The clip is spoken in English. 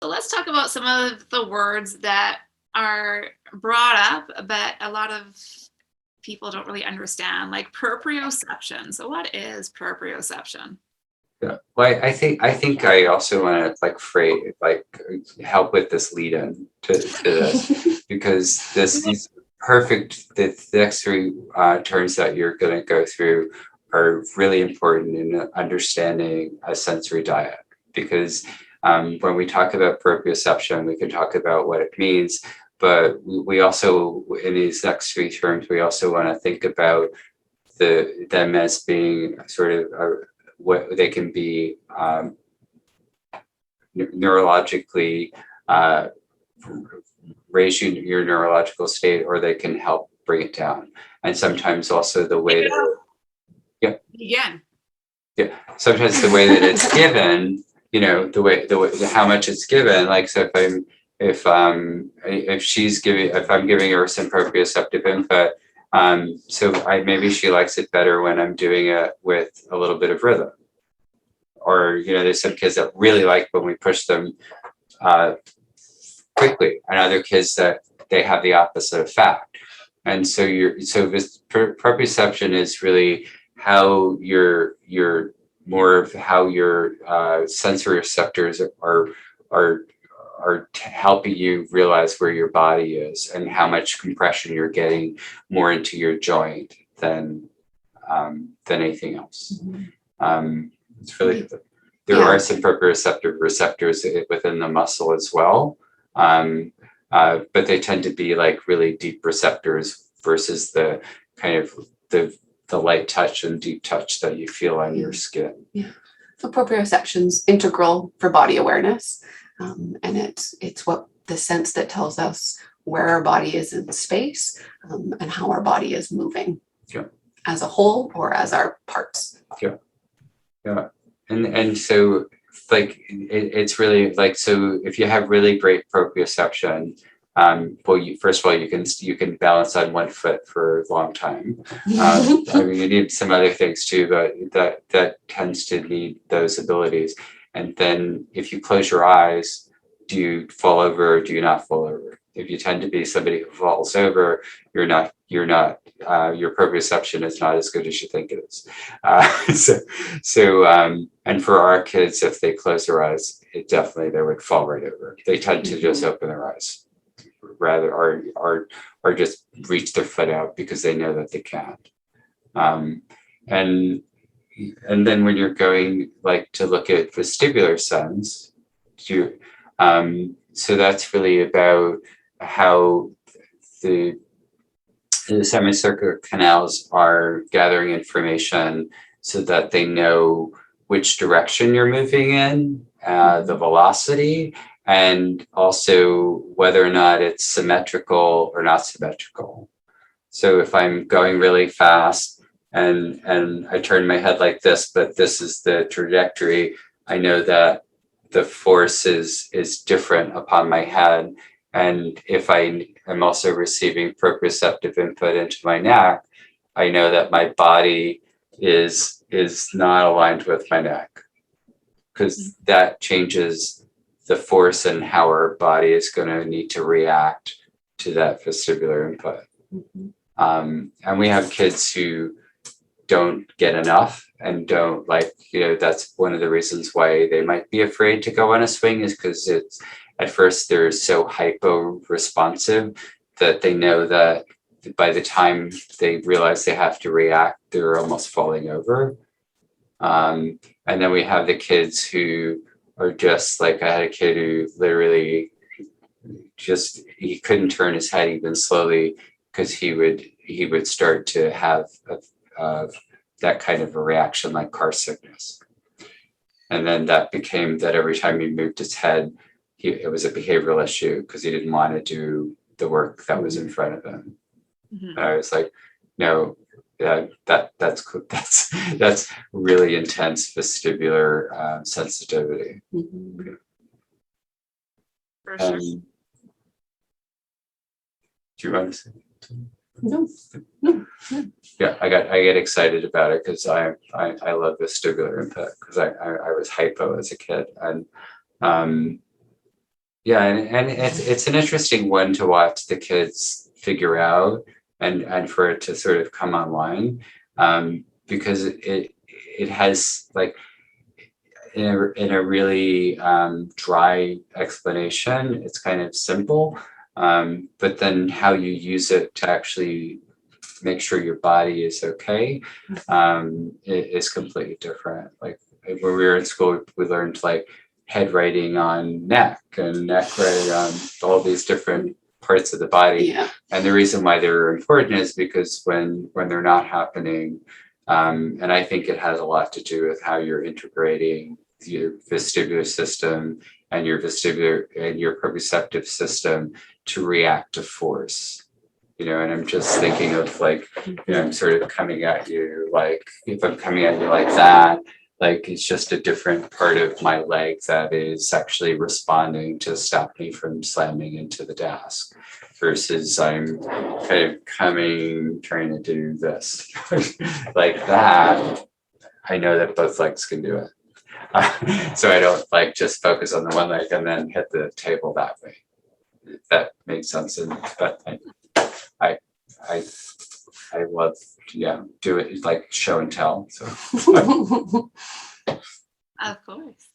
So let's talk about some of the words that are brought up, but a lot of people don't really understand, like proprioception. So what is proprioception? Yeah. Well, I think I also want to help with this lead in to this because these perfect the next three terms that you're going to go through are really important in understanding a sensory diet because when we talk about proprioception, we can talk about what it means, but we also in these next three terms we also want to think about them as being sort of what they can be neurologically raise your neurological state, or they can help bring it down. And sometimes also the way that sometimes the way that it's given, the way how much it's given. Like so, if I'm giving her some proprioceptive input. So maybe she likes it better when I'm doing it with a little bit of rhythm. Or, there's some kids that really like when we push them quickly, and other kids that they have the opposite effect. And so this proprioception is really how your more of how your sensory receptors are helping you realize where your body is and how much compression you're getting more into your joint than anything else. Mm-hmm. It's really there are some proprioceptive receptors within the muscle as well, but they tend to be like really deep receptors versus the kind of the light touch and deep touch that you feel on your skin. Yeah. So proprioception's integral for body awareness. And it's what the sense that tells us where our body is in space and how our body is moving as a whole or as our parts. Yeah. And so like it's really like, so if you have really great proprioception, first of all, you can balance on one foot for a long time. You need some other things too, but that tends to need those abilities. And then if you close your eyes, do you fall over or do you not fall over? If you tend to be somebody who falls over, your proprioception is not as good as you think it is. And for our kids, if they close their eyes, they would fall right over. They tend to just open their eyes rather, or just reach their foot out because they know that they can't. And then when you're going like to look at vestibular sense, so that's really about how the semicircular canals are gathering information so that they know which direction you're moving in, the velocity, and also whether or not it's symmetrical or not symmetrical. So if I'm going really fast and I turn my head like this, but this is the trajectory, I know that the force is different upon my head. And if I am also receiving proprioceptive input into my neck, I know that my body is not aligned with my neck, because that changes the force and how our body is going to need to react to that vestibular input. Mm-hmm. And we have kids who don't get enough and don't that's one of the reasons why they might be afraid to go on a swing, is because it's at first they're so hypo responsive that they know that by the time they realize they have to react, they're almost falling over. And then we have the kids who are just like, I had a kid who literally he couldn't turn his head even slowly because he would start to have that kind of a reaction like car sickness. And then that became that every time he moved his head, it was a behavioral issue because he didn't want to do the work that was in front of him. Mm-hmm. And I was like, no, that's really intense vestibular sensitivity. Mm-hmm. For sure. Do you want to say something? No. Yeah, I get excited about it because I love vestibular input because I was hypo as a kid, and Yeah, and it's an interesting one to watch the kids figure out and for it to sort of come online, because it has like in a really dry explanation, it's kind of simple, but then how you use it to actually make sure your body is okay is completely different. Like when we were in school, we learned like head writing on neck and neck writing on all these different parts of the body. Yeah. And the reason why they're important is because when they're not happening, and I think it has a lot to do with how you're integrating your vestibular system and your vestibular and your proprioceptive system to react to force. And I'm just thinking of like, I'm sort of coming at you, like if I'm coming at you like that, like it's just a different part of my leg that is actually responding to stop me from slamming into the desk versus I'm kind of trying to do this like that. I know that both legs can do it. So I don't like just focus on the one leg and then hit the table that way. If that makes sense. But I love, do it like show and tell. So Of course.